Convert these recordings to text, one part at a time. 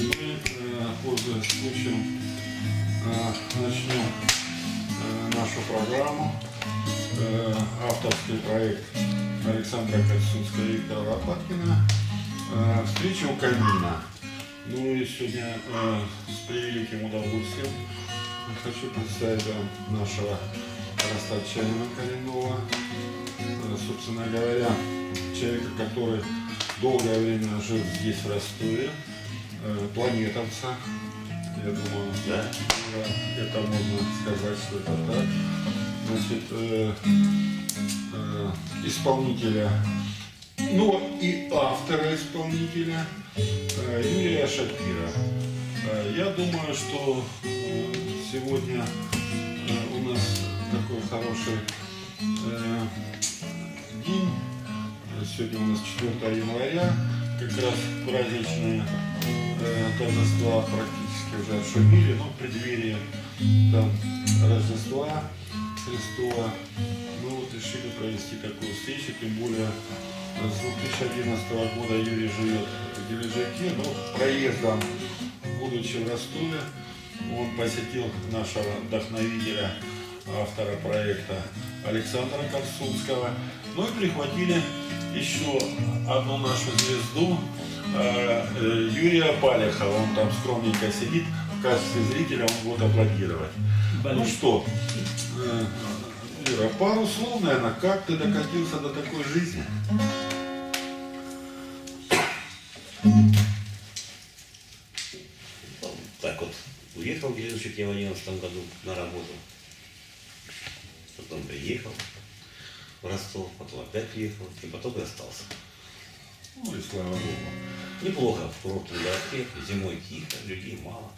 Мы, пользуясь случаем, начнем нашу программу. Авторский проект Александра Корсунского и Виктора Лопаткина «Встреча у камина». Ну и сегодня с превеликим удовольствием хочу представить вам нашего ростовчанина коренного, собственно говоря, человека, который долгое время жил здесь, в Ростове, планетовца, я думаю, да, это можно сказать, что это так. Значит, исполнителя, но и автора-исполнителя Юрия Шапира. Я думаю, что сегодня у нас такой хороший день. Сегодня у нас 4 января, как раз праздничные торжества практически уже отшумели, но в преддверии там Рождества Христова мы вот решили провести такую встречу, тем более с 2011 года Юрий живет в Дележаке, но проездом, будучи в Ростове, он посетил нашего вдохновителя, автора проекта Александра Корсунского, ну и прихватили еще одну нашу звезду, Юрия Палихова. Он там скромненько сидит, в качестве зрителя он будет аплодировать. Ну что, Юра, пару слов, наверное, как ты докатился до такой жизни? Так вот, уехал в Дележик я в 2011 году на работу, потом приехал в Ростов, потом опять приехал, и потом и остался. Ну и слава Богу. Неплохо в курортном городке, зимой тихо, людей мало.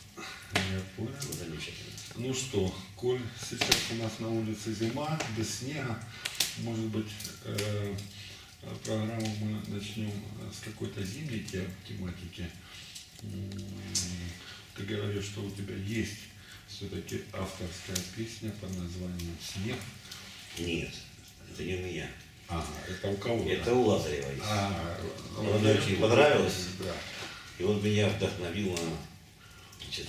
Я понял. Замечательно. Ну что, коль сейчас у нас на улице зима, без снега, может быть, программу мы начнем с какой-то зимней тематики. Ты говоришь, что у тебя есть все-таки авторская песня под названием «Снег». Нет, это не у меня. Ага, это у кого? Это у Лазарева есть. Мне Мне очень понравилось. Да. И вот меня вдохновило, значит,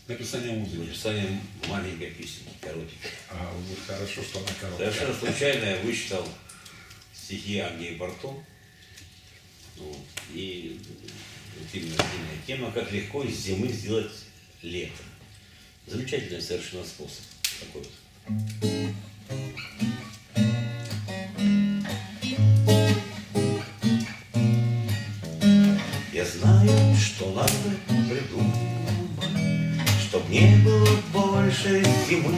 Написание музыки. написание маленькой песни, коротенькой. Вот хорошо, что она короткая. Совершенно случайно я вычитал стихи Агнии Барто. Вот, и интимная тема, как легко из зимы сделать лето. Замечательный совершенно способ такой вот. Я знаю, что надо придумать, чтоб не было больше зимы,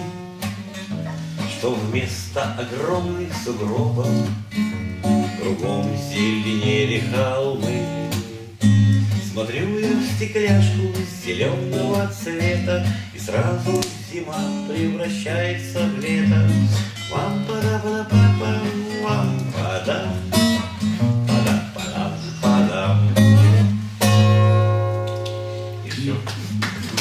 что вместо огромных сугробов кругом зеленели холмы. Смотрю я в стекляшку зеленого цвета, и сразу зима превращается в лето. Вам-пада-пада-пада, вам-пада, пада-пада-пада. И все.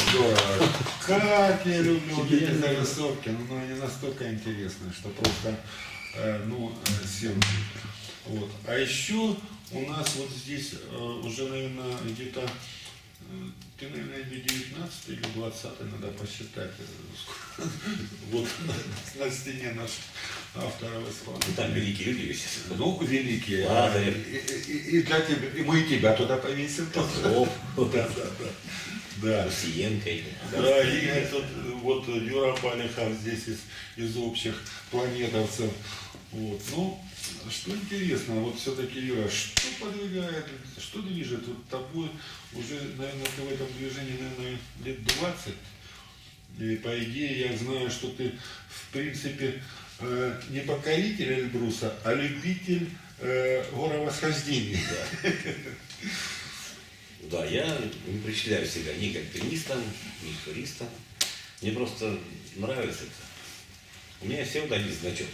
Здорово. Как я люблю вот эти зарисовки, но они настолько интересные, что просто, сердце. Вот. А еще у нас вот здесь уже, наверное, где-то, ты, наверное, или 19 или 20, надо посчитать. Вот на стене наш авторов исполнитель. Там великие люди висят. Ну, великие. Лазарев. И для тебя, и мы тебя туда повесим. Козлов. Да. Сиенко. Да, и тут вот Юра Палихов здесь из общих планетовцев. Вот. Ну, что интересно, вот все-таки, Юра, что подвигает, что движет вот тобой уже, наверное, ты в этом движении, наверное, лет 20. И по идее я знаю, что ты, в принципе, не покоритель Эльбруса, а любитель горовосхождений. Да, я не причисляю себя ни к альпинистам, ни к туристам. Мне просто нравится это. У меня всегда есть значок.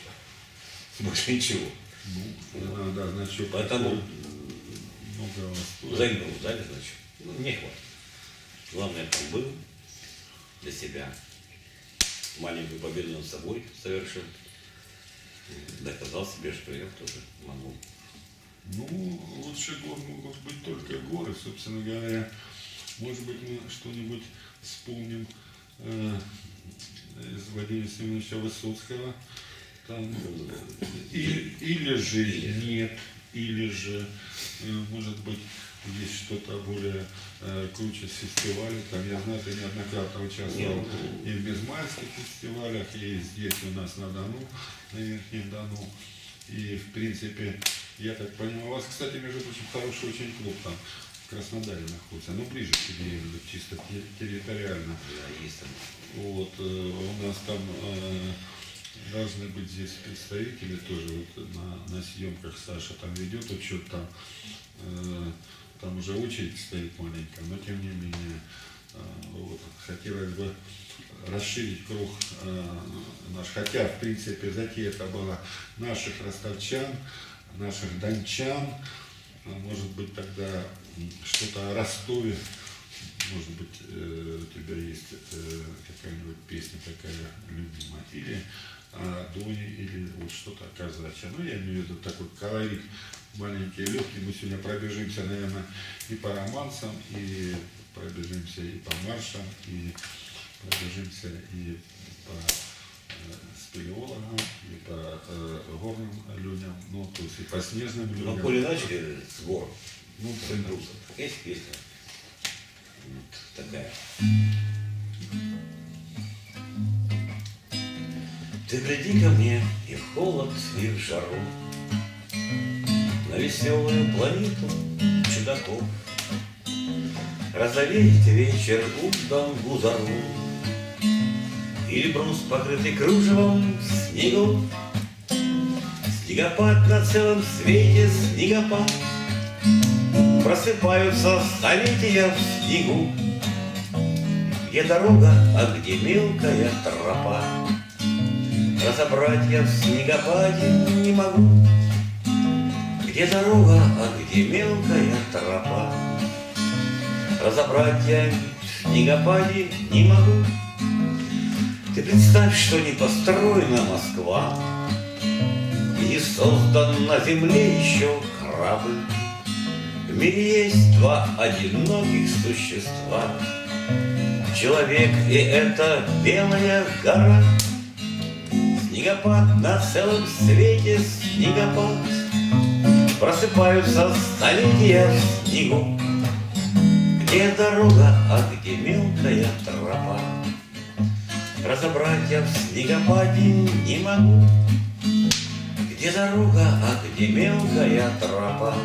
Больше ничего. Ну, да, значок. Поэтому много займу, дали значок. Ну, не хватит. Главное, там был для себя. Маленькую победу над собой совершил. Доказал себе, что я тоже могу. Ну, лучше лучше гор могут быть только горы, собственно говоря. Может быть, мы что-нибудь вспомним из Владимира Семеновича Высоцкого. Там, или же нет, или же, может быть, есть что-то более круче с фестиваля. Там, я знаю, ты неоднократно участвовал и в безмайских фестивалях, и здесь у нас на Дону, на Верхнем Дону. И, в принципе, я так понимаю, у вас, кстати, между прочим, хороший очень клуб там в Краснодаре находится, ну, ближе к тебе, чисто территориально. Да, есть там. Вот, у нас там должны быть здесь представители тоже, вот на съемках Саша там ведет учет, там уже очередь стоит маленькая, но тем не менее, вот, хотелось бы расширить круг наш, хотя, в принципе, затея это была наших ростовчан, наших дончан, может быть, тогда что-то о Ростове, может быть, у тебя есть какая-нибудь песня такая любимая, или о Доне, или вот что-то о казачьем. Ну, я имею в виду такой колорит маленький, легкий. Мы сегодня пробежимся, наверное, и по романсам, и пробежимся и по маршам, и пробежимся и по спелеологам, и по горным людям, ну, то есть и по снежным людям. Ну, коли начали с гор, ну, с Эльбруса. Есть песня вот такая. Ты гляди ко мне и в холод, и в жару, на веселую планету чудаков. Розовеет вечер утром гузару, Эльбрус, покрытый кружевом снегов. Снегопад на целом свете, снегопад. Просыпаются столетия в снегу, где дорога, а где мелкая тропа. Разобрать я в снегопаде не могу, где дорога, а где мелкая тропа. Разобрать я в снегопаде не могу. Ты представь, что не построена Москва, и не создан на земле еще корабль. В мире есть два одиноких существа, человек и эта белая гора. Снегопад на целом свете, снегопад. Просыпаются столетия в снегу, где дорога, а где мелкая тропа. Разобрать я в снегопаде не могу, где дорога, а где мелкая тропа.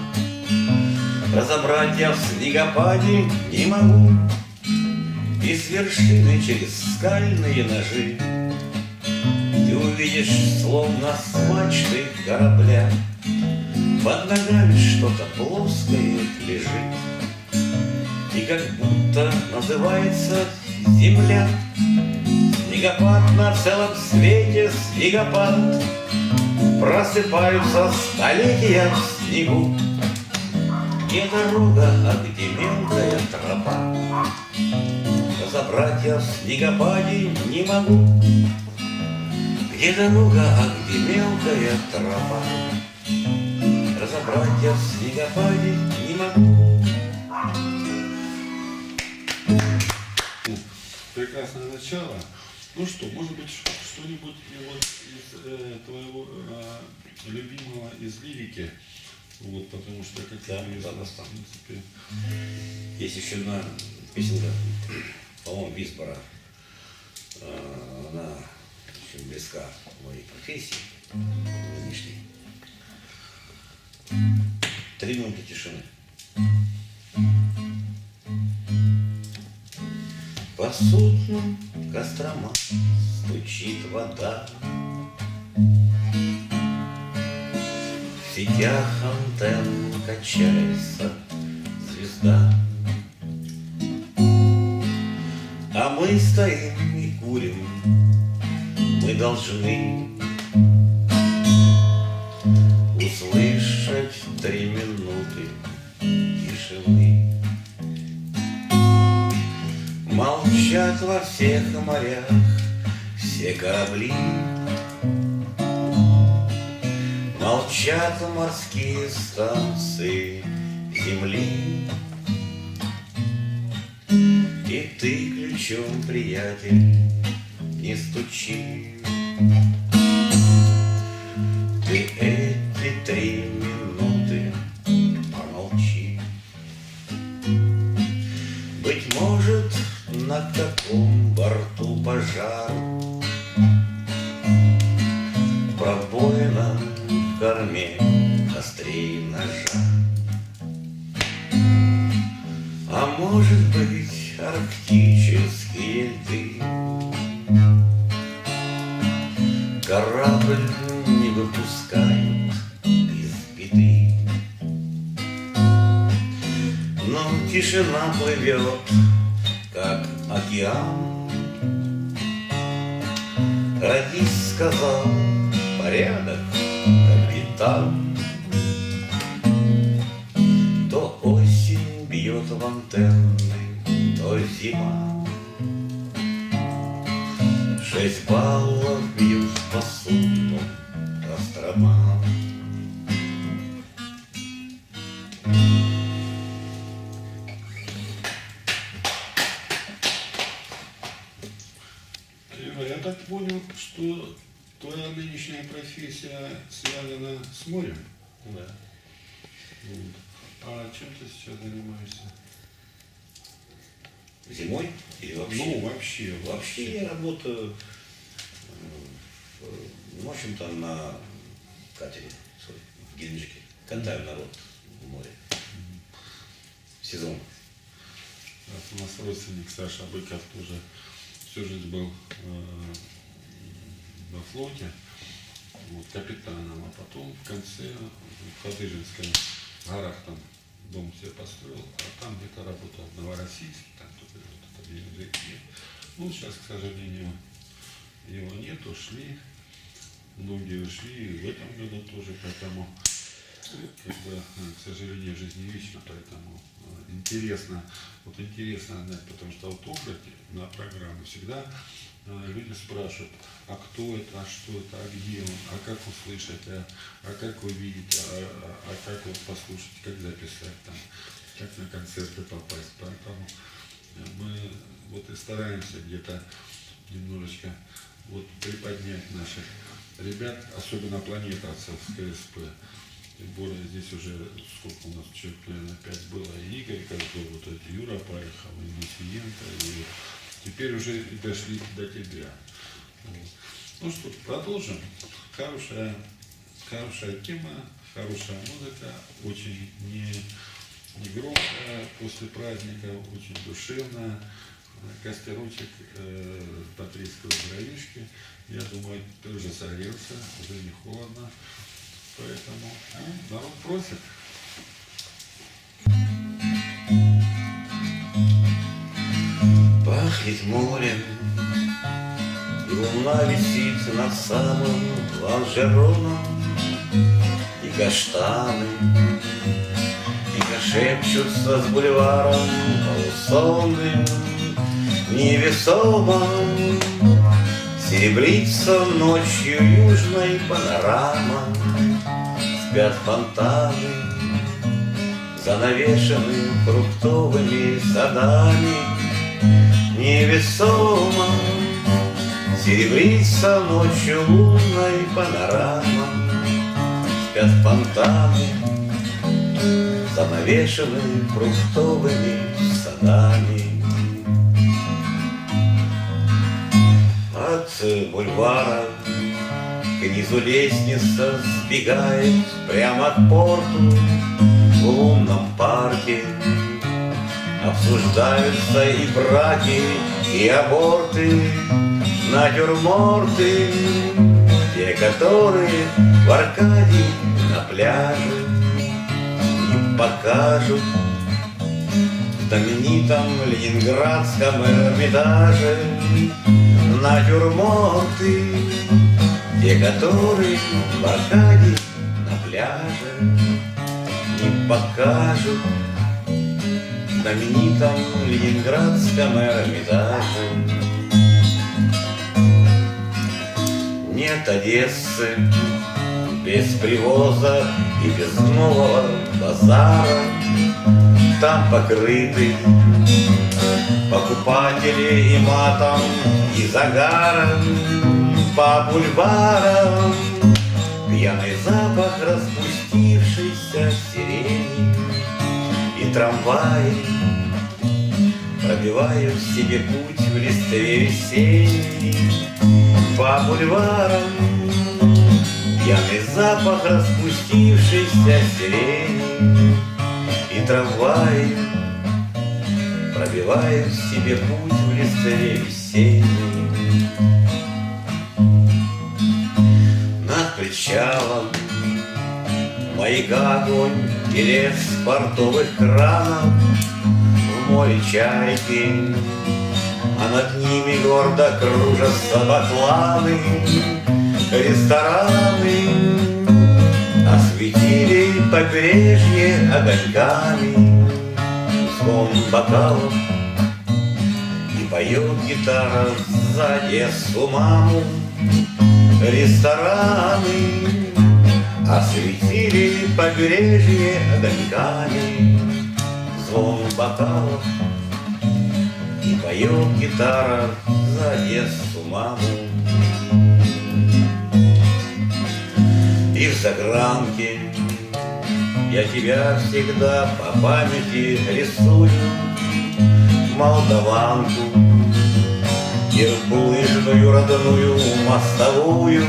Разобрать я в снегопаде не могу, и с вершины через скальные ножи ты увидишь, словно с мачты корабля, под ногами что-то плоское лежит, и как будто называется земля. Снегопад на целом свете, снегопад. Просыпаются столетия в снегу, где дорога, а где мелкая тропа. Разобрать я в снегопаде не могу, где дорога, а где мелкая тропа. Разобрать я в снегопаде не могу. Прекрасное начало. Ну что, может быть, что-нибудь из твоего любимого из лирики? Вот, потому что, как да, известно, да, в принципе... Есть еще одна песенка, по-моему, Висбора. Она очень близка моей профессии нынешней. 3 минуты тишины. По судну Кострома стучит вода, в сетях антенн качается звезда, а мы стоим и курим. Мы должны услышать 3 минуты тишины. Молчат во всех морях все корабли, молчат Молчат морские станции земли, и ты ключом, приятель, не стучи. Ты эти 3 минуты помолчи. Быть может, на каком борту пожар, пробоина в корме острей ножа. А может быть, арктические льды корабль не выпускают из беды. Но тишина плывет, как океан. Радист сказал: порядок, капитан. То осень бьет в антенны, то зима. 6 баллов бьют по судну Кострома. Я так понял, что твоя нынешняя профессия связана с морем? Да. Вот. А чем ты сейчас занимаешься? Зимой или вообще? Ну, вообще. Вообще я работаю, в общем-то, на катере в Геленджике. Катаю народ в море. Сезон. У нас родственник Саша Быков тоже всю жизнь был на флоте, вот, капитаном, а потом в конце в Хадыженской горах там дом себе построил, а там где-то работал в Новороссийске, там тоже вот это языке. Ну, сейчас, к сожалению, его нет, ушли, многие ушли, и в этом году тоже, поэтому, как бы, к сожалению, жизнь не вечна, поэтому интересно знать, потому что вот опыте на программу всегда люди спрашивают, а кто это, а что это, а где он, а как услышать, а как увидеть, а как вот послушать, как записать, там, как на концерты попасть. Поэтому мы вот и стараемся где-то немножечко вот приподнять наших ребят, особенно планетовцев с КСП. Тем более здесь уже, сколько у нас человек, наверное, 5 было, и Игорь Козлов, вот эти Юра Парихов, и Мусиенко, и теперь уже и дошли до тебя. Вот. Ну что, продолжим. Хорошая тема, хорошая музыка, очень не громкая, после праздника, очень душевная. Костерочек потрескивает дровишки. Я думаю, ты уже согрелся, уже не холодно. Поэтому народ просит. Пахнет морем, и луна висит над самым лонжероном, и каштаны тихо шепчутся с бульваром полусонным, невесомо серебрится ночью южной панорама. Спят фонтаны, занавешены фруктовыми садами. Невесомо серебрится ночью лунной панорама. Спят фонтаны, занавешены фруктовыми садами. От бульвара к низу лестница сбегает прямо от порту. В лунном парке обсуждаются и браки, и аборты, натюрморты, те, которые в Аркадии на пляже не покажут в знаменитом ленинградском Эрмитаже. Натюрморты, те, которые в Аркадии на пляже не покажут в знаменитом ленинградском Эрмитаже. Нет Одессы без привоза и без нового базара. Там покрыты покупатели и матом, и загаром по бульварам. Пьяный запах распустившейся сирени, и трамваи пробивают себе путь в листве весенней по бульварам. Пьяный запах распустившейся сирени, и трамваи пробивают себе путь в листве весенней. Над причалом маяка огонь и лес портовых кранов, в море чайки, а над ними гордо кружатся бакланы. Рестораны осветили побережье огоньками, звон бокалов, и поет гитара за Одессу маму. Рестораны осветили побережье огоньками, звон бокалов, и поет гитара за Одессу маму. И в загранке я тебя всегда по памяти рисую, молдаванку, кирпулыжную родную мостовую,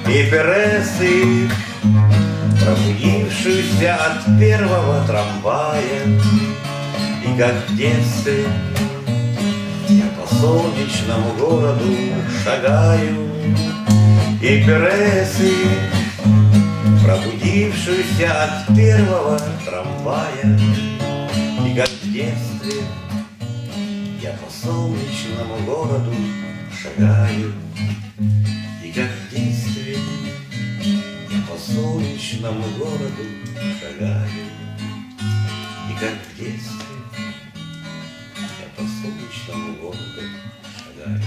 и пересы, пробудившуюся от первого трамвая. И как в детстве я по солнечному городу шагаю, и пересы, пробудившуюся от первого трамвая. И как в детстве я по солнечному городу шагаю, и как в детстве я по солнечному городу шагаю, и как в детстве я по солнечному городу шагаю.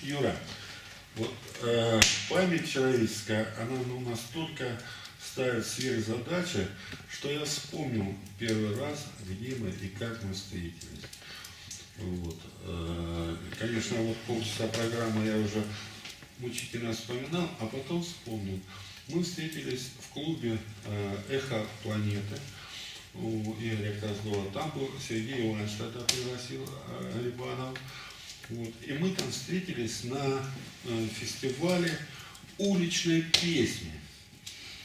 Юра, вот память человеческая, она настолько ставит сверхзадачи, что я вспомнил первый раз, где мы и как мы встретились. Вот. Конечно, вот полчаса программы я уже мучительно вспоминал, а потом вспомнил. Мы встретились в клубе «Эхо планеты» у Игоря Козлова. Там был Сергей Иванович, тогда пригласил Рибанов. Вот. И мы там встретились на фестивале уличной песни.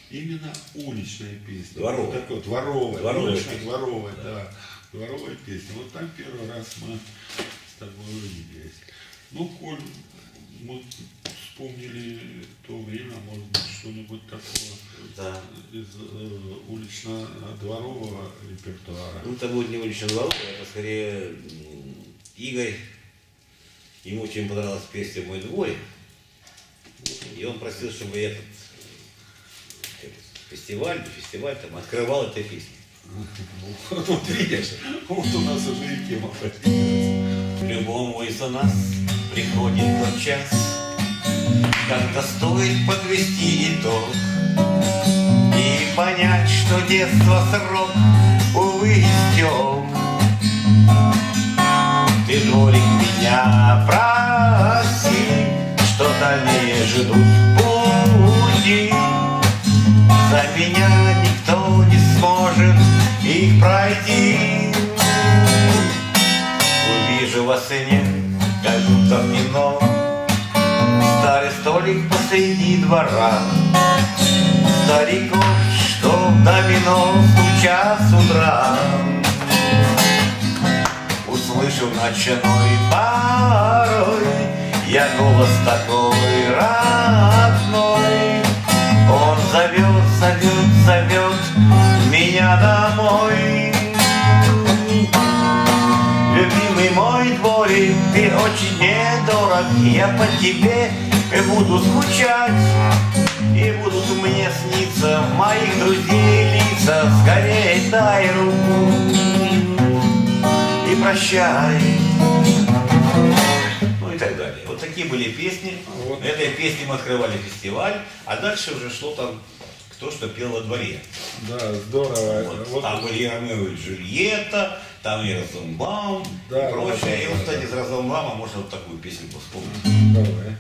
Именно уличная песня. Дворовая. Вот такой, дворовая. Дворовая Уличная, песня. дворовая, да. Дворовая песня. Вот там первый раз мы с тобой увиделись. Ну, коль мы вспомнили то время, может быть, что-нибудь такого из улично-дворового репертуара. Ну, это будет не улично-дворовый, это скорее Игорь. Ему очень понравилась песня «Мой дворик», и он просил, чтобы я этот фестиваль там открывал этой песней. Вот видишь, вот у нас уже и тема появилась. Любому из нас приходит тот час, когда стоит подвести итог и понять, что детство срок, увы, истек. Ты, дворик, меня прости, что дальние ждут пути. За меня никто не сможет их пройти. Увижу во сне, как будто в кино, старый столик посреди двора, стариков, что в домино стучат с утра. Услышу ночной порой я голос такой родной. Он зовет, зовет, зовет меня домой. Любимый мой дворик, ты очень мне дорог, я по тебе буду скучать, и будут мне сниться моих друзей лица. Скорее дай руку, и прощай. Ну и так далее. Вот такие были песни. Вот. Этой песней мы открывали фестиваль, а дальше уже шло там кто что пел во дворе. Да, здорово. Вот. Вот. Там были Ромео и Джульетта, там и Розенбаум, Да, и прочее. да, И вот, да, кстати, да. из Розенбаума можно вот такую песенку вспомнить. Давай.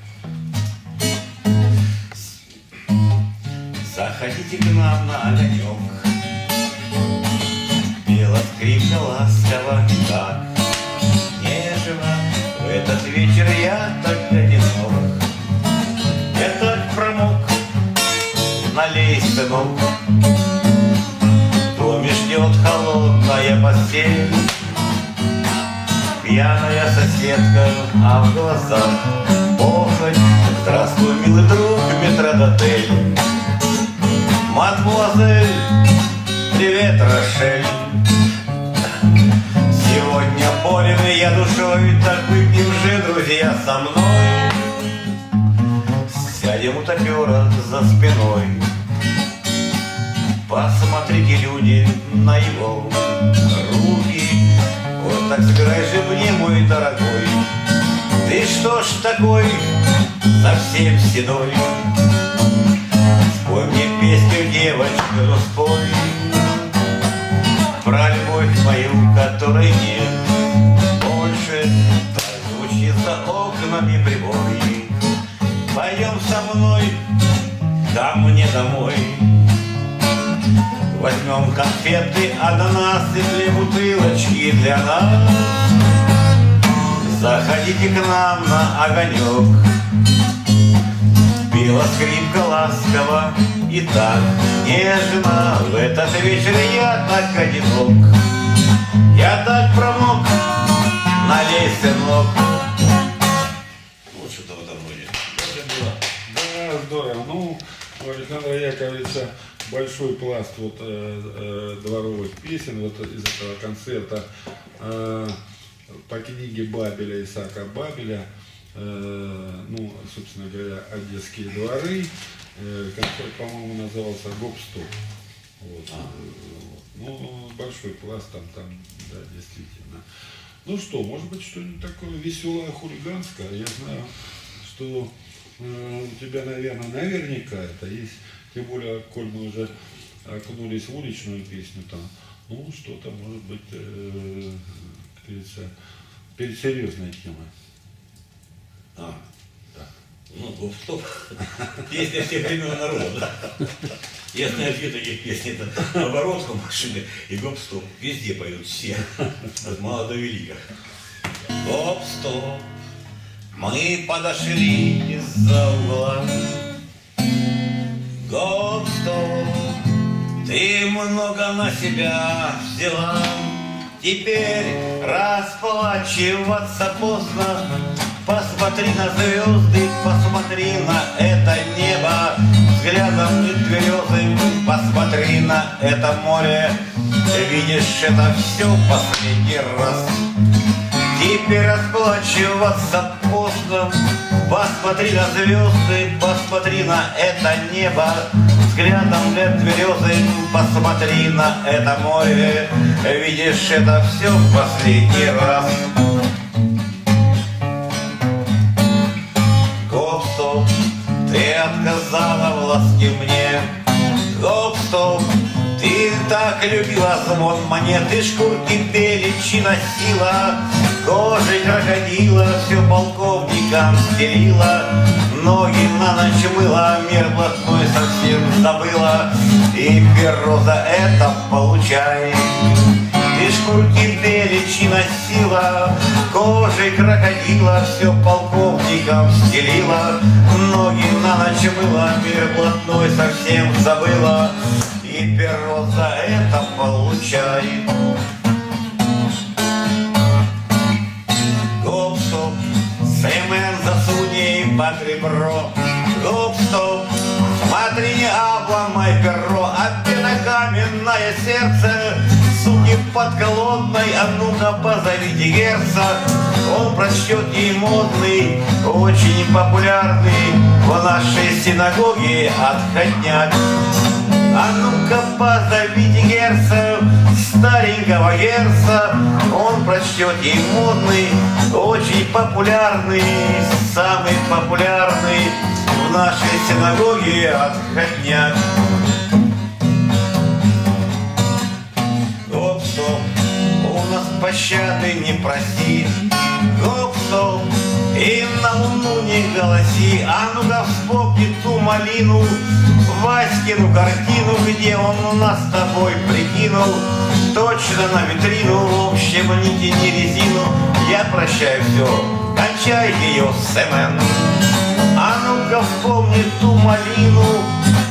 Заходите к нам на огонек. Пела скрипка ласково и так нежно. В этот вечер я так одинок. Я так промок. Налей, сынок. В доме ждет холодная постель. Пьяная соседка, а в глазах похоть. Здравствуй, милый друг, метрдотель. Мадемуазель, привет, Рошель. Сегодня болен я душой, так выпьем же, друзья, со мной. Сядем у топера за спиной. Посмотрите, люди, на его руки. Вот так сыграй же мне, мой дорогой. Ты что ж такой, совсем седой? Спой мне песню, девочка, ну спой про любовь мою, которой нет больше. Так звучит за окнами прибой. Пойдем со мной ко мне домой. Возьмем конфеты, ананасы, 2 бутылочки для нас. Заходите к нам на огонек. Пела скрипка ласково и так нежно. В этот вечер я так одинок. Я так промок. Налей, сынок. Вот что-то в этом роде. Да, здорово. Ну, у Александра Яковлевича большой пласт вот, дворовых песен вот из этого концерта по книге Бабеля, Исаака Бабеля. Ну, собственно говоря, «Одесские дворы». Концерт, по-моему, назывался «Гоп-стоп». Вот. Ну, большой пласт там, да, действительно. Ну что, может быть, что-нибудь такое веселое, хулиганское? Я знаю, что у тебя, наверное, наверняка это есть. Тем более, коль мы уже окунулись в уличную песню, там, ну, что-то, может быть, как говорится, перед серьезной темой. А, да. Ну, гоп-стоп. Песня всех времен народа, да? Я знаю 2 таких песни. Это «Оборотка машины» и «Гоп-стоп». Везде поют все. От мала до велика. Гоп-стоп. Мы подошли из-за угла. Гоп-стоп. Ты много на себя взяла. Теперь расплачиваться поздно. Посмотри на звезды, посмотри на это небо, взглядом тверезым, посмотри на это море. Видишь, это все последний раз. Теперь расплачиваться поздно. Посмотри на звезды, посмотри на это небо, взглядом тверезым, посмотри на это море. Видишь, это все последний раз. Гоп-стоп, ты отказала в ласке мне. Гоп-стоп, ты так любила звон монеты, шкурки беличьи носила, кожей крокодила все полковникам стелила, ноги на ночь мыла, мир блатной совсем забыла, и перо за это получай. Ты шкурки беличьи носила, кожей крокодила все полковникам стелила, ноги на ночь мыла, мир блатной совсем забыла, и перо за это получай. Гоп-стоп, цемент засунь под ребро. Гоп-стоп, смотри, не обломай перо, а каменное сердце. Суки подколодной, а ну-ка позовите Герца. Он прочтет ей модный, очень популярный в нашей синагоге отходняк. А ну-ка позовите герца, старенького герца. Он прочтет ей модный, очень популярный, самый популярный в нашей синагоге отходняк. Гоп-стоп, у нас пощады не проси. Гоп-стоп, и на луну не голоси. А ну-ка вспомни ту малину, Васькину картину, где он у нас с тобой прикинул. Точно на витрину, в общем, не тяни резину. Я прощаю все, кончай ее, Сэмен. А ну-ка вспомни ту малину,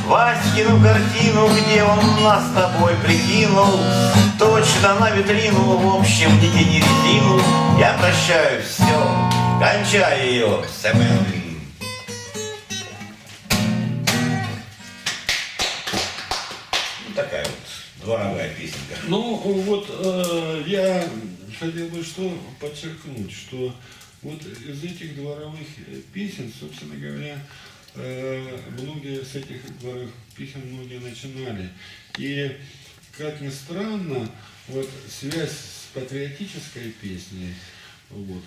Васькину картину, где он у нас с тобой прикинул. Точно на витрину, в общем, не тяни резину. Я прощаю все, кончай ее, Сэмен. Такая вот дворовая песенка. Ну, вот я хотел бы что подчеркнуть, что вот из этих дворовых песен, собственно говоря, многие с этих дворовых песен многие начинали. И, как ни странно, вот связь с патриотической песней, вот,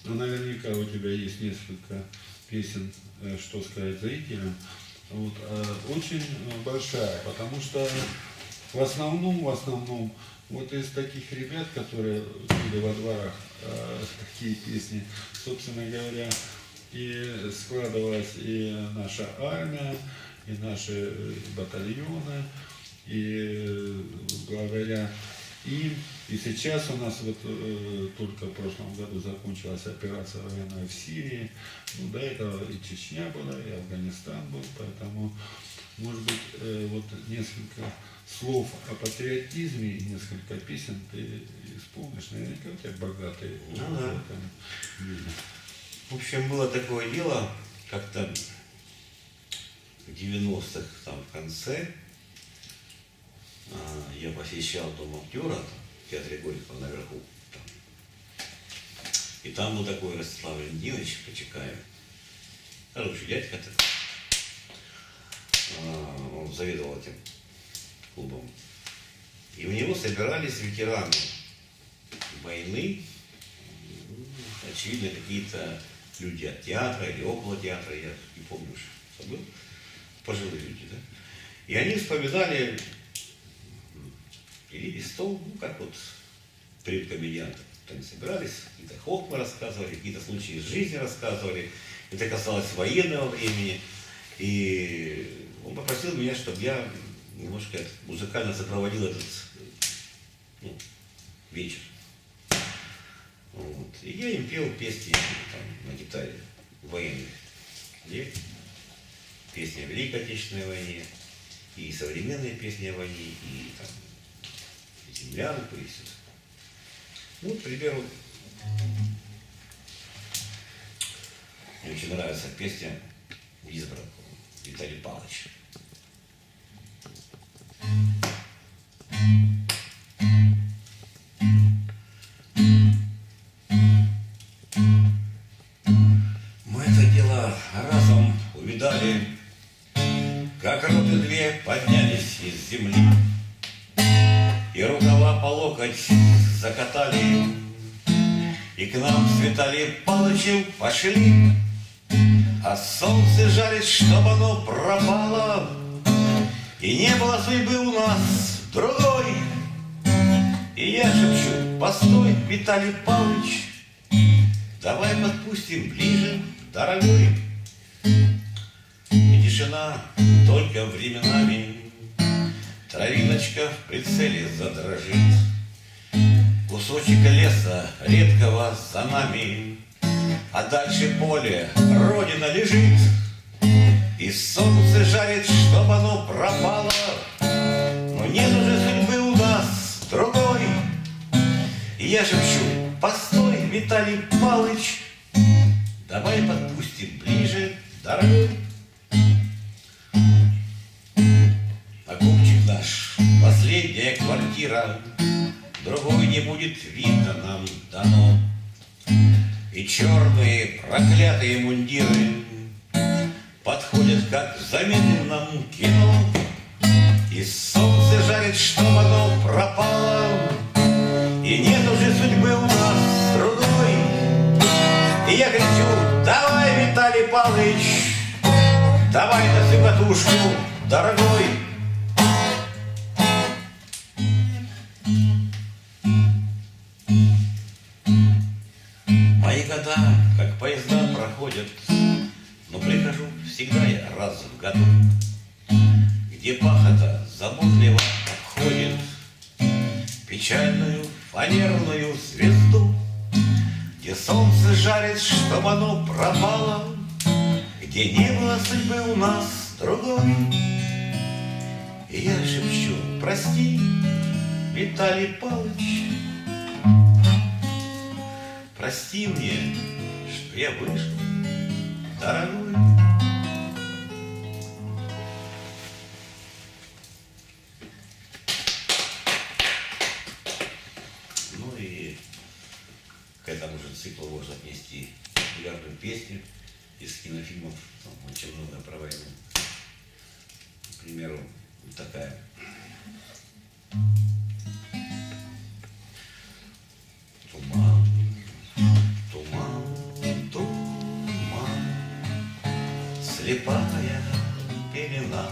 наверняка у тебя есть несколько песен, что сказать зрителям, вот, очень большая, потому что в основном, вот из таких ребят, которые были во дворах, такие песни, собственно говоря, и складывалась и наша армия, и наши батальоны, и благодаря им, и сейчас у нас вот только в прошлом году закончилась операция военная в Сирии, ну, до этого и Чечня была, и Афганистан был, поэтому, может быть, вот несколько слов о патриотизме и несколько песен ты исполнишь, наверняка у тебя богатый. Ну да. В общем, было такое дело, как-то в 90-х, там, в конце, я посещал дом актера, там, в театре Горького наверху, там. И там был такой Ростислав Леонидович Почекаев, хороший дядька такой. Он заведовал этим клубом. И у него собирались ветераны войны, очевидно, какие-то люди от театра или около театра, я не помню уж, забыл, пожилые люди, да? И они вспоминали, делили стол, ну, как вот перед комедиантом. Они собирались, какие-то хохмы рассказывали, какие-то случаи из жизни рассказывали. Это касалось военного времени. И он попросил меня, чтобы я немножко музыкально сопроводил этот, ну, вечер. Вот. И я им пел песни там, на гитаре военных лет, песни о Великой Отечественной войне, и современные песни о войне, и там землянку, и все. Ну, к примеру, мне очень нравится песня «Избранного» Виталий Павлович. Мы это дело разом увидали, как роты две поднялись из земли, и рукава по локоть закатали, и к нам с Виталием Павловичем пошли. А солнце жарит, чтоб оно пропало, и не было судьбы у нас другой. И я шепчу: постой, Виталий Павлович, давай подпустим ближе, дорогой. И тишина только временами, травиночка в прицеле задрожит. Кусочек леса редкого за нами, а дальше поле, родина лежит. И солнце жарит, чтоб оно пропало, но нет уже судьбы у нас другой. И я шепчу: постой, Виталий Павлович, давай подпустим ближе, дорогой. Окопчик наш, последняя квартира, другой не будет видно нам дано. И черные проклятые мундиры подходят, как в замедленном кино. И солнце жарит, что оно пропало, и нет уже судьбы у нас другой. И я кричу: давай, Виталий Павлович, давай на всю катушку, дорогой. Мои года, как поезда, проходят, но прихожу всегда я раз в году, где пахота заботливо обходит печальную фанерную звезду, где солнце жарит, чтоб оно пропало, где не было судьбы у нас другой. И я шепчу: прости, Виталий Павлович, прости мне, что я вышел, дорогой. Ну и к этому же циклу можно отнести популярную песню из кинофильмов, там очень много про войну. К примеру, вот такая. Туман, туман, туман, слепая пелена,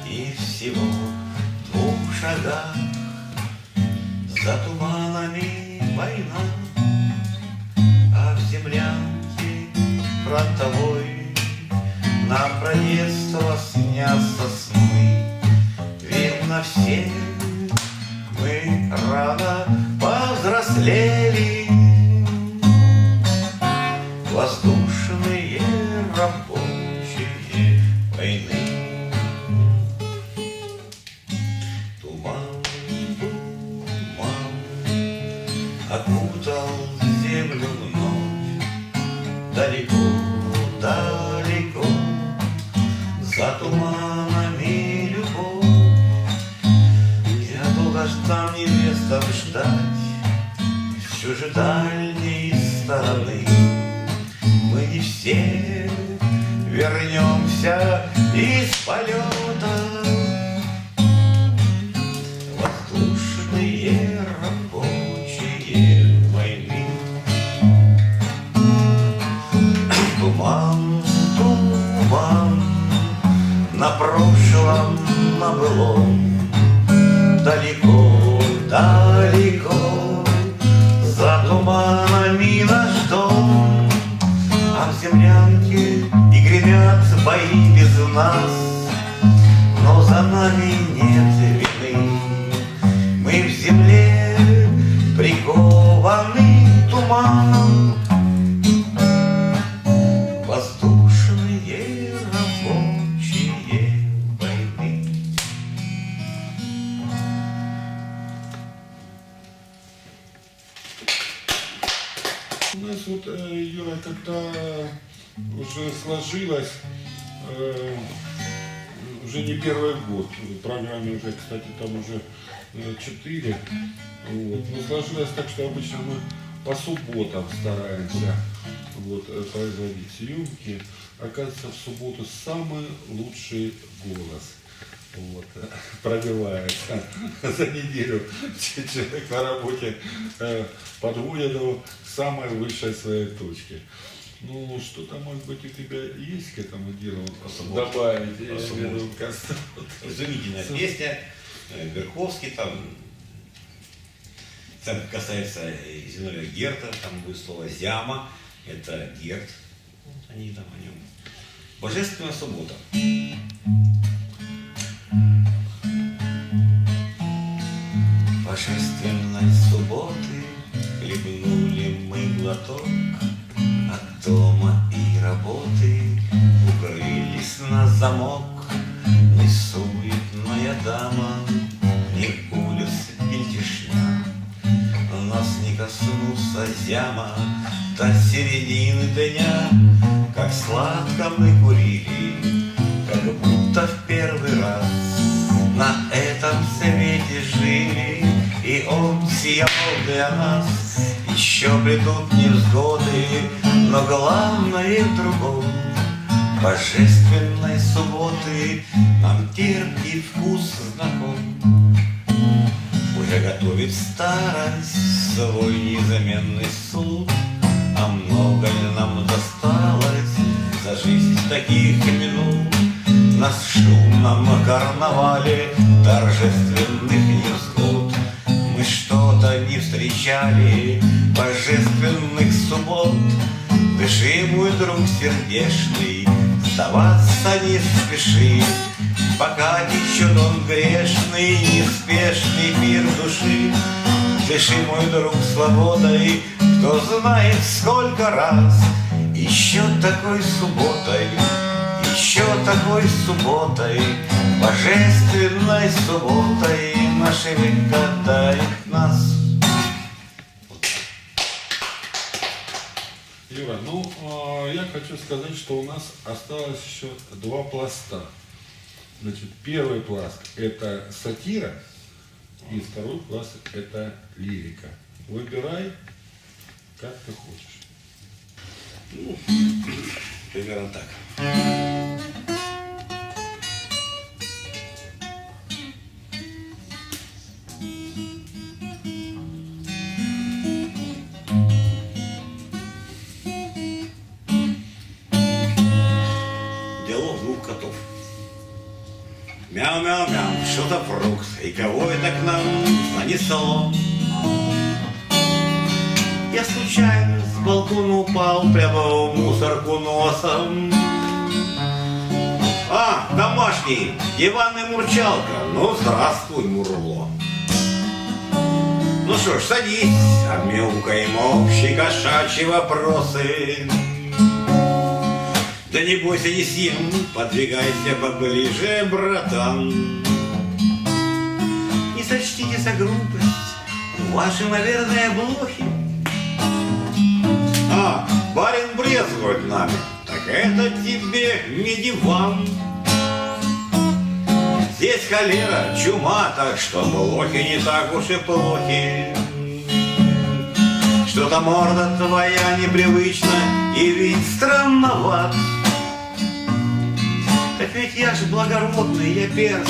и всего в 2 шагах за туманами война, а в землянке фронтовой напролет снятся сны. Видно, все мы рано повзрослели, воздушные рабочие войны. Туман, туман окутал землю вновь, далеко, далеко за туманами любовь. Я долго ждал невестам ждать с чужой дальней стороны. Мы не все вернемся из полета, воздушные рабочие войны. Туман, туман на прошлом, на былом, далеко, далеко за туманами наш дом. А в землянке и гремят бои без нас, но за нами нет вины. Мы в земле прикованы туманом, воздушные рабочие войны. У нас вот, Юра, когда уже сложилось, уже не первый год, в программе уже, кстати, там уже 4, вот. Но сложилось так, что обычно мы по субботам стараемся производить съемки. Оказывается, в субботу самый лучший голос пробивается за неделю. Человек на работе подводит его к самой высшей своей точке. Ну, что-то, может быть, у тебя есть к этому делу добавить? Изумительная песня, Верховский там касается Зиновия Герта, там будет слово «зяма», это Герт, вот они там о нем. Божественная суббота. Божественной субботы хлебнули мы глоток, от дома и работы укрылись на замок. Ни суетная дама, ни улиц мельтешня нас не коснутся зяма до середины дня. Как сладко мы курили, как будто в первый раз на этом свете жили, и он сиял для нас. Еще придут невзгоды, но главное в другом. божественной субботы нам терпкий вкус знаком. Уже готовит старость свой незаменный суд, а много ли нам досталось за жизнь таких минут? На шумном карнавале торжественных невзгод мы что-то не встречали божественных суббот. Дыши, мой друг сердечный, сдаваться не спеши, пока течет он грешный, неспешный пир души. Дыши, мой друг, свободой, кто знает сколько раз еще такой субботой, еще такой субботой, божественной субботой нашими катает нас. Юра, ну, я хочу сказать, что у нас осталось еще два пласта. Значит, первый пласт – это сатира, и второй пласт – это лирика. Выбирай, как ты хочешь. Ну, примерно так. Диалог двух котов. Мяу-мяу-мяу, что-то фрукт, и кого это к нам занесло? Я случайно с балкона упал прямо в мусорку носом. А, домашний, диван и мурчалка, ну здравствуй, мурло. Ну что ж, садись, обмелкаем общие кошачьи вопросы. Да не бойся, не съем, подвигайся поближе, братан. Не сочтите за грубость ваши, наверное, блохи. А, барин брезгует нами, так это тебе не диван. Здесь холера, чума, так что блохи не так уж и плохи. Что-то морда твоя непривычна и вид странноват. Так ведь я ж благородный, я перс,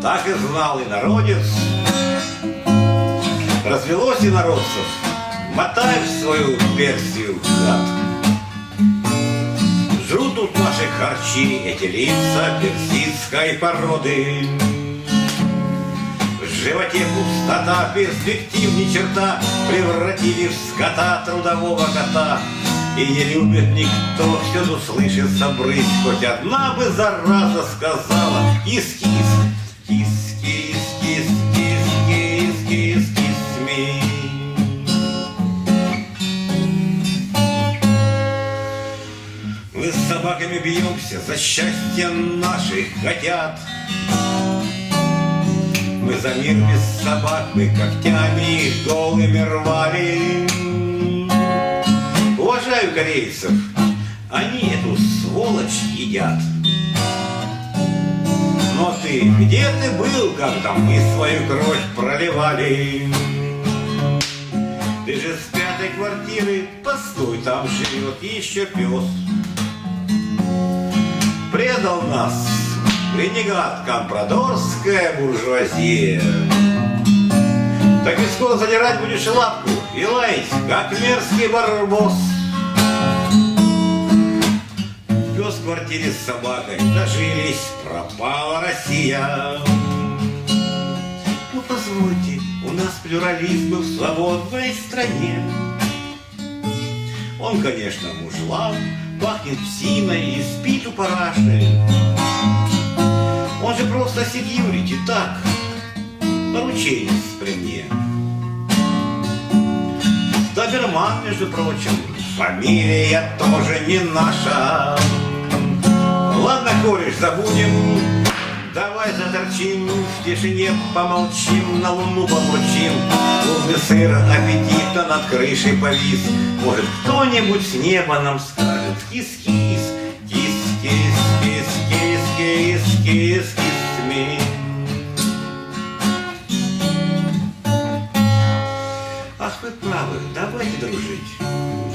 так и знал и народец. Развелось и народцев, мотай в свою Персию, гад. Жрут тут наши харчи, эти лица персидской породы. В животе пустота, перспектив ни черта, превратили в скота трудового кота. И не любит никто, всюду слышится брысь, хоть одна бы зараза сказала: кис-кис, кис-кис, кис-кис, кис-кис, кис-ми. Мы с собаками бьемся за счастье наших котят. Мы за мир без собак, мы когтями их голыми рвали. Уважаю корейцев, они эту сволочь едят. Но ты, где ты был, когда мы свою кровь проливали? Ты же с пятой квартиры, постой, там живет еще пес. Предал нас ренегат компрадорская буржуазия. Так и скоро задирать будешь лапку и лаять, как мерзкий барбос. Пес в квартире с собакой дожились, пропала Россия. Ну позвольте, у нас плюрализм в свободной стране. Он, конечно, мужлан, пахнет псиной и спит у параши. Он же просто секьюрити, так, порученец при мне. Доберман, между прочим, фамилия тоже не наша. Ладно, кореш, забудем, давай заторчим, в тишине помолчим, на луну помучим. Лунный сыр аппетитно над крышей повис. Может, кто-нибудь с неба нам скажет: кис-кис, кис-кис, кис-кис, кис-кис, кис-ми. Ах, вы правы, давайте дружить.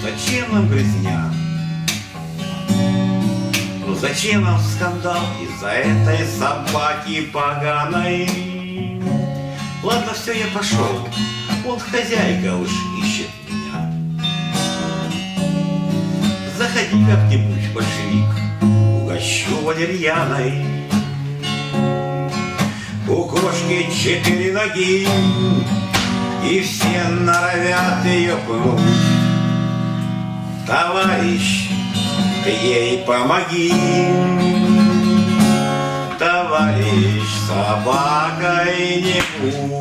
Зачем нам грязня? Ну зачем нам скандал из-за этой собаки поганой? Ладно, все, я пошел, вот хозяйка уж ищет меня. Заходи как-нибудь, большевик, угощу валерьяной. У кошки 4 ноги, и все норовят ее пнуть. Товарищ, ты ей помоги, товарищ, собакой не будь.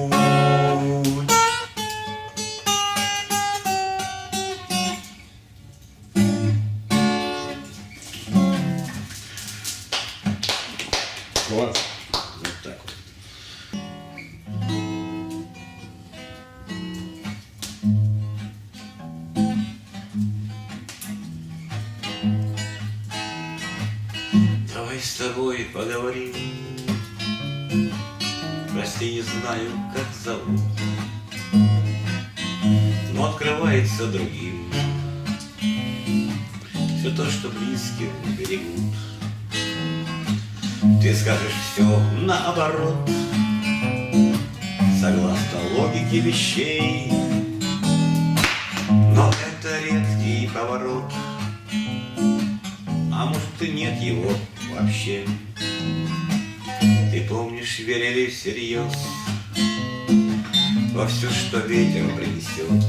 Класс. Вот так вот. Давай с тобой поговорим. Прости, не знаю, как зовут, но открывается другим все то, что близких берегут. Ты скажешь все наоборот, согласно логике вещей, но это редкий поворот, а может и нет его вообще. Ты помнишь, верили всерьез во все, что ветер принесет.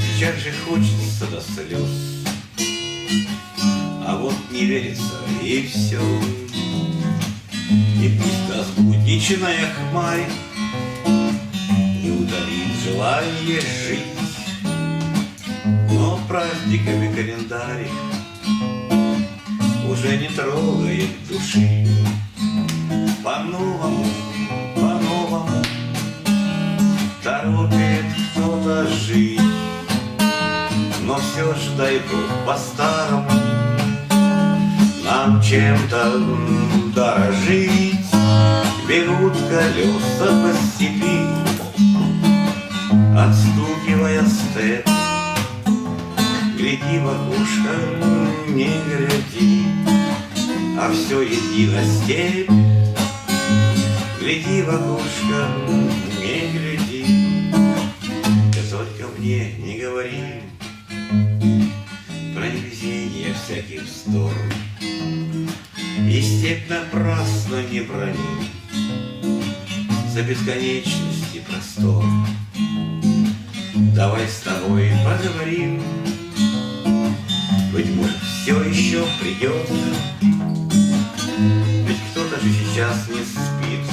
Сейчас же хочется до слез, а вот не верится и все. И пусть нас будничная хмарь не утолит желание жить, но праздниками календарь уже не трогает души. По-новому, по-новому торопит кто-то жить, но все ж, дай Бог, по-старому нам чем-то дорожить. Бегут колеса по степи, отстукивая степ. Гляди в окошко, не гляди, а все едино степь. Гляди в окошко, не гляди, ты только мне не говори про невезение всяких сторон. И степь напрасно не брони за бесконечность и простор. Давай с тобой поговорим, быть может, все еще придет, ведь кто-то же сейчас не спит,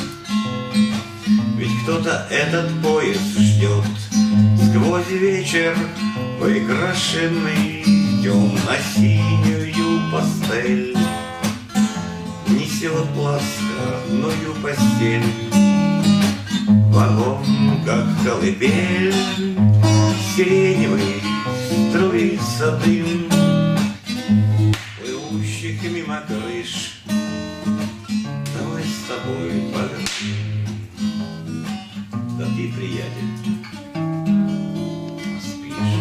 ведь кто-то этот поезд ждет. Сквозь вечер выкрашенный темно-синюю пастель несет плоскостную постель. Вагон, как колыбель, сиреневый струится дым, плывущих мимо крыш. Давай с тобой поговорим. Да ты, приятель, спишь.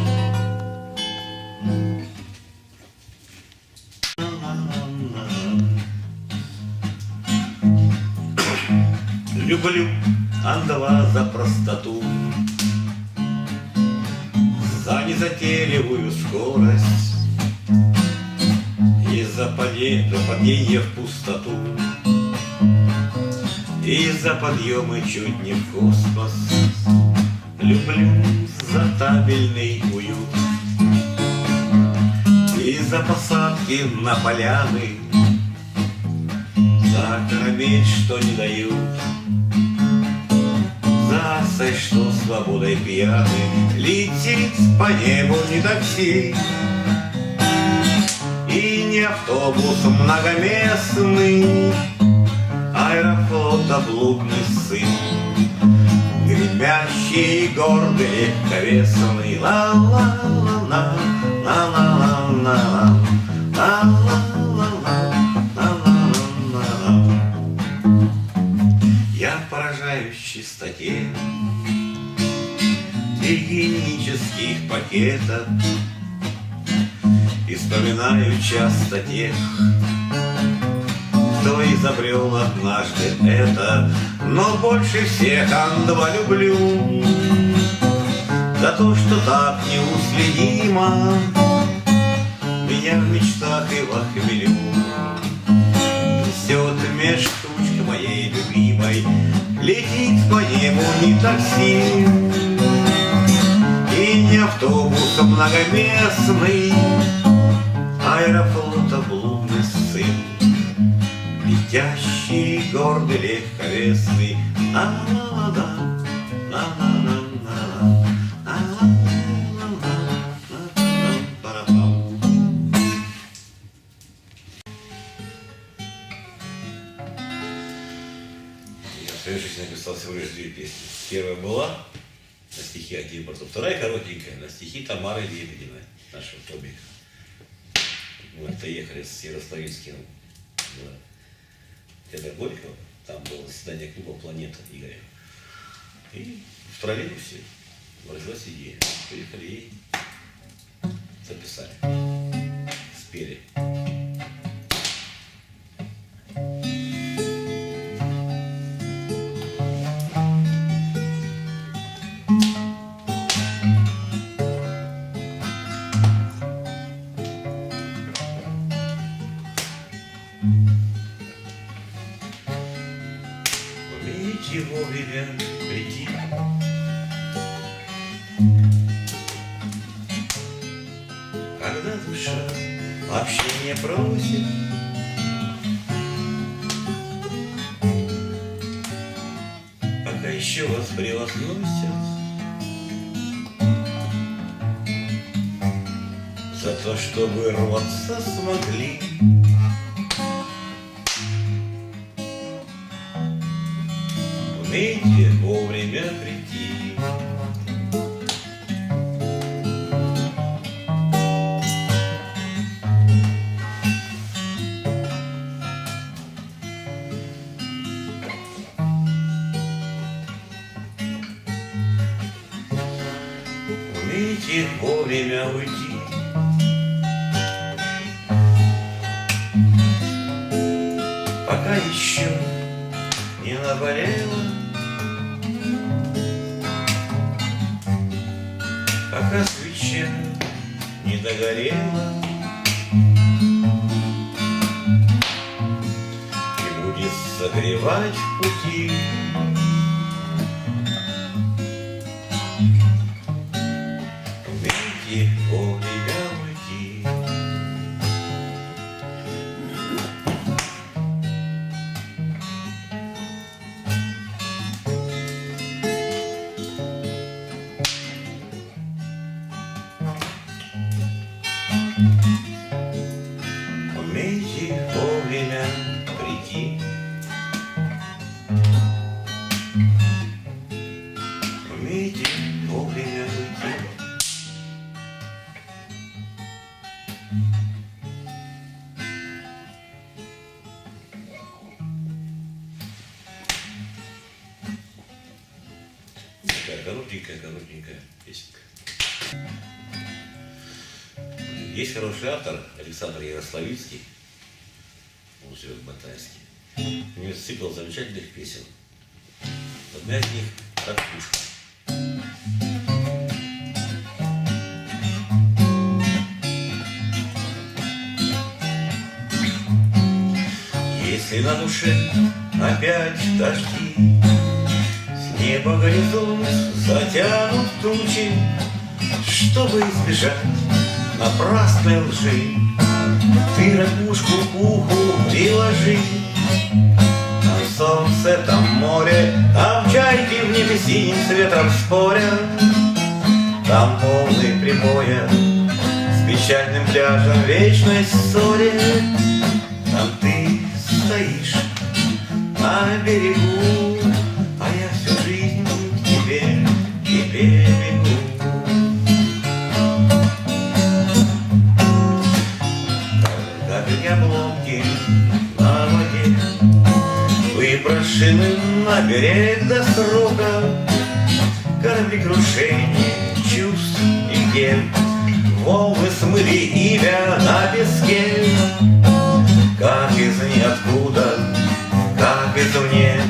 Люблю ангела за простоту, за незатейливую скорость и за падение в пустоту, и за подъемы чуть не в космос. Люблю за табельный уют и за посадки на поляны, за карамель, что не дают, за асой, что свободой пьяны. Летит по небу не такси и не автобус многоместный, аэрофлота блудный сын, гремящий, гордый, легковесный. Ла-ла-ла-ла, ла-ла-ла-ла, ла-ла-ла-ла, ла-ла-ла-ла. Я поражаюсь чистоте гигиенических пакетов И вспоминаю часто тех, кто изобрел однажды это. Но больше всех Андова люблю за то, что так неуследимо меня в мечтах и во хмелю несет меж тучки моей любимой. Летит по небу не такси и не автобус многоместный, аэрофлота блудный сын, летящий, гордый, легковесный. В своей жизни написал всего лишь 2 песни. Первая была на стихи Агея Барто, вторая коротенькая на стихи Тамары Лебединой, нашего Тобика. Мы как-то ехали с Ярославицким в театр Горького, там было заседание клуба «Планета» Игоря. И в троллейбусе родилась идея. Приехали и записали, спели. Умейте вовремя прийти, когда душа общение просит, пока еще вас превозносят за то, что вы рваться смогли. Умейте вовремя прийти. Умейте вовремя уйти. Пока еще не наболело, пока свеча не догорела и будет согревать в пути. Умейте вовремя уйти. Умейте вовремя прийти. Умейте вовремя уйти. Такая коротенькая песенка. Есть хороший автор Александр Ярославицкий, он живет в Батайске. У него цикл замечательных песен. Одна из них «Распушка». Если на душе опять дожди, с неба горизонт затянут тучи, чтобы избежать напрасной лжи, ты ракушку к уху приложи. Там солнце, там море, там чайки в небе синим цветом спорят, там волны прибоя с печальным пляжем вечной ссоре. Там ты стоишь на берегу, а я всю жизнь к тебе бегу. Обломки на воде, выброшены на берег до срока, корабли крушения чувств и дел, волны смысла. выплыли имя на песке, как из ниоткуда, как извне,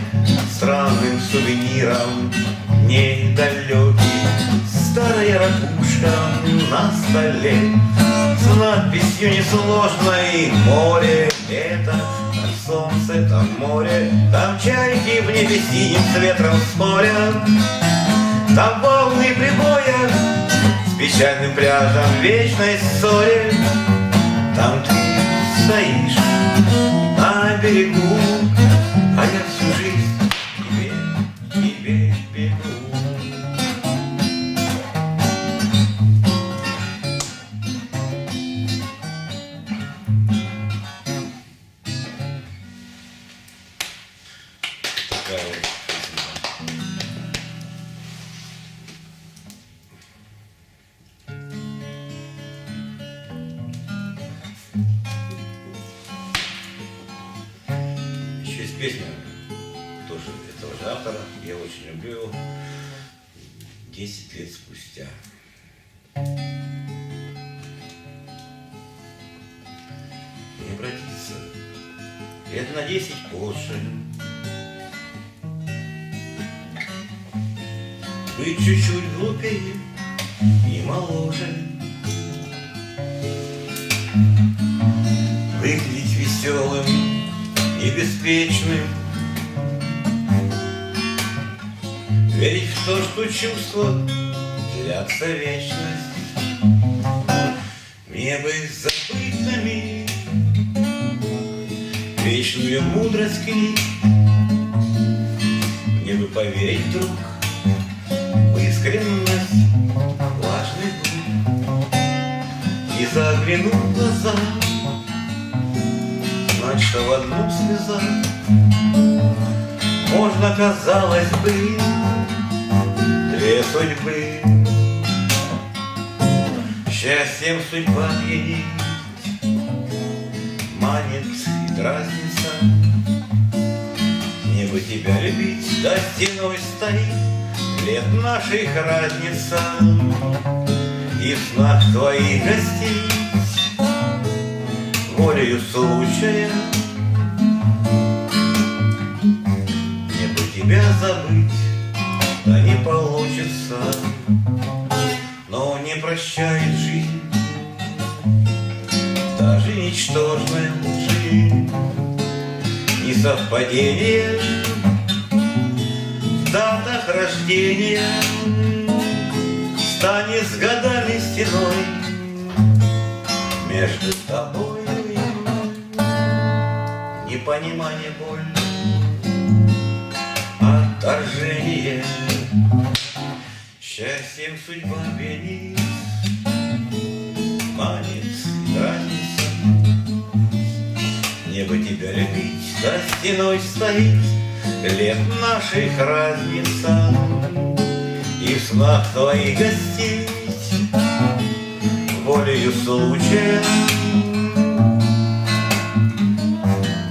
странным сувениром недалекий. Старая ракушка на столе с надписью несложной: море это, там солнце, там море, там чайки в небе синим с ветром спорят, там волны прибоя с печальным пляжем в вечной ссоре, там ты стоишь на берегу, а я всю жизнь тебе бегу. Такая вот еще есть песня, тоже этого же автора, я очень люблю его, 10 лет спустя. Не обратиться лет на 10 позже, быть чуть-чуть глупее и моложе, выглядеть веселым и беспечным, верить в то, что чувства длятся вечность. Мне бы забыть на миг вечную мудрость книг, мне бы поверить вдруг в искренность влажных губ и заглянуть в глаза, знать, что в одну слеза можно, казалось бы, две судьбы. Счастьем судьба пьянит, манит и дразнится. Мне бы тебя любить, да стеной стоит лет наших разница. И в снах твоих гостить волею случая. Мне бы тебя забыть, да не получится, но не прощает жизнь даже ничтожная лжи. Несовпадение в датах рождения станет с годами стеной между тобой и мной. Непонимание, боль, отторжение. Счастьем судьба пьянит, манит и дразнится. Мне бы тебя любить, за стеной стоит лет наших разница. И в снах твоих гостить волею случая.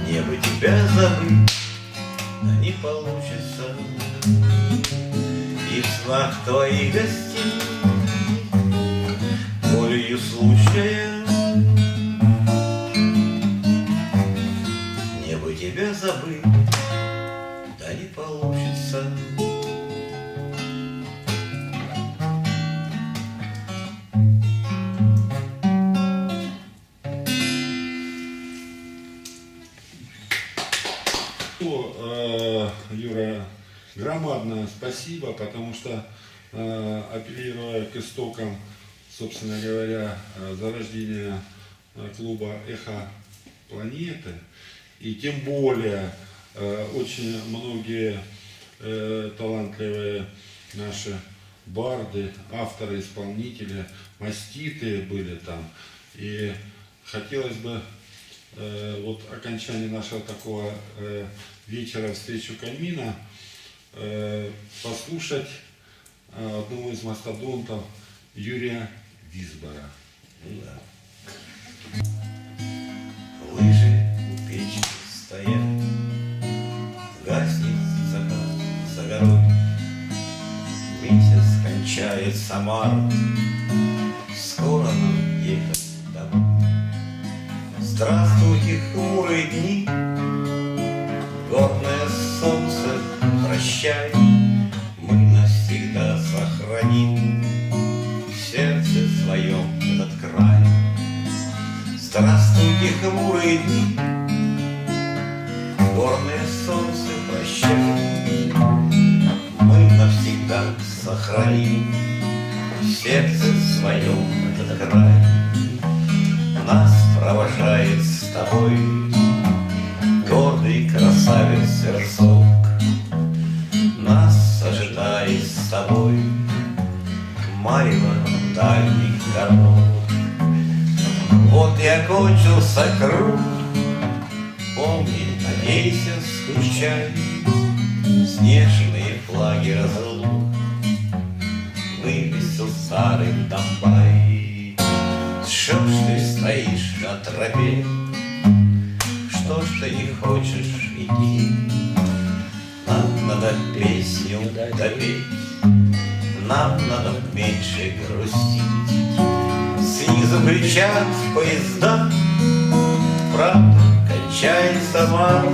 Мне бы тебя забыть, да не получится. И в снах твоих гостей волею случая. Мне бы тебя забыть, да не получится. Юра, громадное спасибо, потому что, апеллируя к истокам, собственно говоря, зарождения клуба «Эхо планеты», и тем более очень многие талантливые наши барды, авторы, исполнители, маститы были там, и хотелось бы вот окончание нашего такого вечера встречу камина послушать одного из мастодонтов Юрия Висбора. Да. Лыжи у печки стоят, гаснет закат за горой, месяц кончает Самар, скоро нам ехать Здравствуйте, хмурые дни, горное солнце, прощай, мы навсегда сохраним в сердце своем этот край. Здравствуйте, хмурые дни, горное солнце, прощай, мы навсегда сохраним в сердце своем этот край. Нас провожает с тобой гордый красавец Версок, нас ожидает с тобой марево дальних дорог. Вот и окончился круг, помни, надейся, скучай, снежные флаги разлук вывесил старый Донбай. Что ж ты стоишь на тропе, что ж ты не хочешь идти? Нам надо песню допеть, нам надо меньше грустить. Снизу кричат поезда, правда кончается март,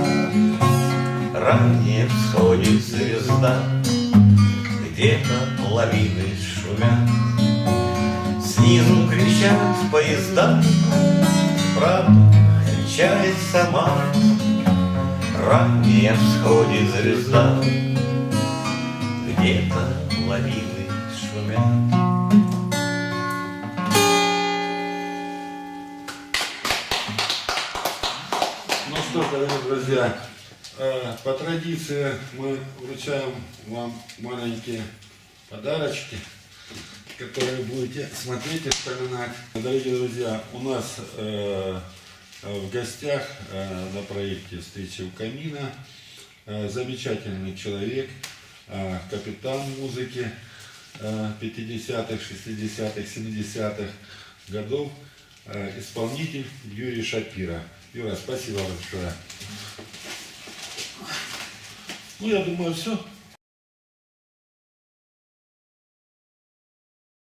ранее всходит звезда, где-то лавины шумят. Снизу кричат поезда, правда кончается март, ранее всходит звезда, где-то лавины шумят. Ну что ж, дорогие друзья, по традиции мы вручаем вам маленькие подарочки, которые будете смотреть и вспоминать. Дорогие друзья, у нас в гостях на проекте «Встреча у камина» замечательный человек, капитан музыки 50-х, 60-х, 70-х годов, исполнитель Юрий Шапира. Юра, спасибо большое. Ну, я думаю, все.